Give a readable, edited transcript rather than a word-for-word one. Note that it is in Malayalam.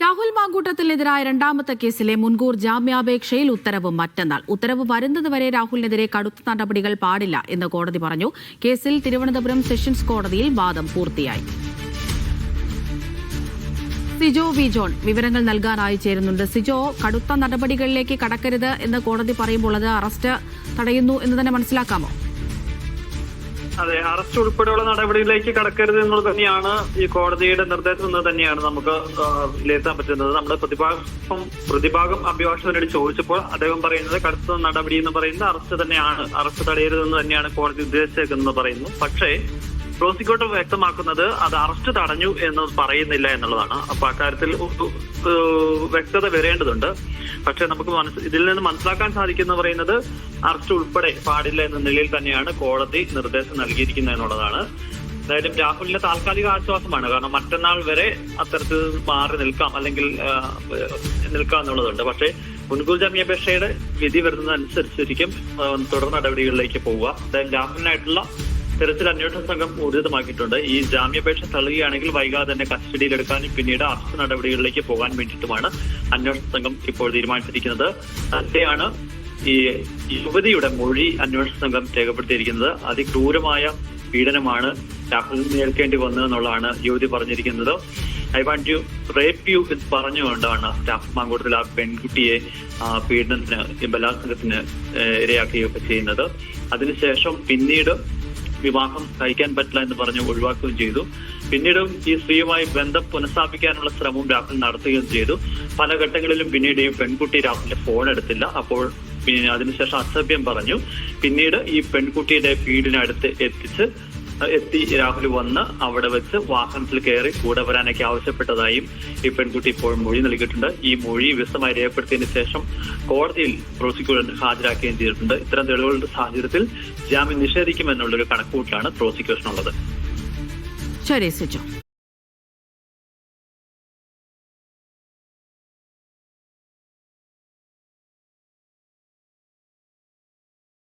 രാഹുൽ മാങ്കൂട്ടത്തിനെതിരായ രണ്ടാമത്തെ കേസിലെ മുൻകൂർ ജാമ്യാപേക്ഷയിൽ ഉത്തരവ് മറ്റന്നാൾ. ഉത്തരവ് വരുന്നതുവരെ രാഹുലിനെതിരെ കടുത്ത നടപടികൾ പാടില്ല എന്ന് കോടതി പറഞ്ഞു. കേസിൽ തിരുവനന്തപുരം സെഷൻസ് കോടതിയിൽ വാദം പൂർത്തിയായി. സിജോ വി ജോൺ വിവരങ്ങൾ നൽകാനായി ചേരുന്നുണ്ട്. സിജോ, കടുത്ത നടപടികളിലേക്ക് കടക്കരുത് എന്ന് കോടതി പറയുമ്പോൾ അത് അറസ്റ്റ് തടയുന്നു എന്ന് തന്നെ മനസ്സിലാക്കാമോ? അതെ, അറസ്റ്റ് ഉൾപ്പെടെയുള്ള നടപടികളിലേക്ക് കടക്കരുത് എന്നുള്ളത് തന്നെയാണ് ഈ കോടതിയുടെ നിർദ്ദേശം എന്ന് തന്നെയാണ് നമുക്ക് വിലയിരുത്താൻ പറ്റുന്നത്. നമ്മുടെ പ്രതിഭാഗം അഭിഭാഷകരോട് ചോദിച്ചപ്പോൾ അദ്ദേഹം പറയുന്നത് കടുത്ത നടപടി എന്ന് പറയുന്നത് അറസ്റ്റ് തന്നെയാണ്, അറസ്റ്റ് തടയരുതെന്ന് തന്നെയാണ് കോടതി ഉദ്ദേശിച്ചേക്കുന്നത് പറയുന്നു. പക്ഷേ പ്രോസിക്യൂട്ടർ വ്യക്തമാക്കുന്നത് അത് അറസ്റ്റ് തടഞ്ഞു എന്ന് പറയുന്നില്ല എന്നുള്ളതാണ്. അപ്പൊ അക്കാര്യത്തിൽ വ്യക്തത വരേണ്ടതുണ്ട്. പക്ഷെ നമുക്ക് ഇതിൽ നിന്ന് മനസ്സിലാക്കാൻ സാധിക്കുന്ന പറയുന്നത് അറസ്റ്റ് ഉൾപ്പെടെ പാടില്ല എന്ന നിലയിൽ തന്നെയാണ് കോടതി നിർദ്ദേശം നൽകിയിരിക്കുന്നത് എന്നുള്ളതാണ്. എന്തായാലും രാഹുലിന്റെ താൽക്കാലിക ആശ്വാസമാണ്. കാരണം മറ്റന്നാൾ വരെ അത്തരത്തിൽ മാറി നിൽക്കാം, അല്ലെങ്കിൽ നിൽക്കാം എന്നുള്ളതുണ്ട്. പക്ഷേ മുൻകൂർ ജാമ്യാപേക്ഷയുടെ വിധി വരുന്നതനുസരിച്ചിരിക്കും തുടർ നടപടികളിലേക്ക് പോവുക. എന്തായാലും രാഹുലിനായിട്ടുള്ള തെരച്ചിൽ അന്വേഷണ സംഘം ഊർജിതമാക്കിയിട്ടുണ്ട്. ഈ ജാമ്യാപേക്ഷ തള്ളുകയാണെങ്കിൽ വൈകാതെ തന്നെ കസ്റ്റഡിയിലെടുക്കാനും പിന്നീട് അറസ്റ്റ് നടപടികളിലേക്ക് പോകാൻ വേണ്ടിയിട്ടുമാണ് അന്വേഷണ സംഘം ഇപ്പോൾ തീരുമാനിച്ചിരിക്കുന്നത്. അതിനെയാണ് ഈ യുവതിയുടെ മൊഴി അന്വേഷണ സംഘം രേഖപ്പെടുത്തിയിരിക്കുന്നത്. അതിക്രൂരമായ പീഡനമാണ് രാഹുലിന് നേരിടേണ്ടി വന്നതെന്നുള്ളതാണ് യുവതി പറഞ്ഞിരിക്കുന്നത്. I want you rape U എന്ന് പറഞ്ഞുകൊണ്ടാണ് രാഹുൽ മാങ്കൂട്ടത്തിൽ ആ പെൺകുട്ടിയെ പീഡനത്തിന് ബലാത്സംഗത്തിന് ഇരയാക്കുകയൊക്കെ ചെയ്യുന്നത്. അതിനുശേഷം പിന്നീട് വിവാഹം കഴിക്കാൻ പറ്റില്ല എന്ന് പറഞ്ഞ് ഒഴിവാക്കുകയും ചെയ്തു. പിന്നീടും ഈ സ്ത്രീയുമായി ബന്ധം പുനഃസ്ഥാപിക്കാനുള്ള ശ്രമവും രാഹുൽ നടത്തുകയും ചെയ്തു. പല ഘട്ടങ്ങളിലും പിന്നീട് ഈ പെൺകുട്ടി രാഹുലിന്റെ ഫോൺ എടുത്തില്ല. അപ്പോൾ അതിനുശേഷം അസഭ്യം പറഞ്ഞു. പിന്നീട് ഈ പെൺകുട്ടിയുടെ വീടിനടുത്ത് എത്തി രാഹുൽ വന്ന് അവിടെ വെച്ച് വാഹനത്തിൽ കയറി കൂടെ വരാനൊക്കെ ആവശ്യപ്പെട്ടതായും ഈ പെൺകുട്ടി ഇപ്പോൾ മൊഴി നൽകിയിട്ടുണ്ട്. ഈ മൊഴി വിശദമായി രേഖപ്പെടുത്തിയതിനു ശേഷം കോടതിയിൽ പ്രോസിക്യൂട്ടർ ഹാജരാക്കുകയും ചെയ്തിട്ടുണ്ട്. ഇത്തരം തെളിവുകളുടെ സാഹചര്യത്തിൽ ജാമ്യം നിഷേധിക്കുമെന്നുള്ളൊരു കണക്കുകൂട്ടിലാണ് പ്രോസിക്യൂഷനുള്ളത്. ശരി സിജോ.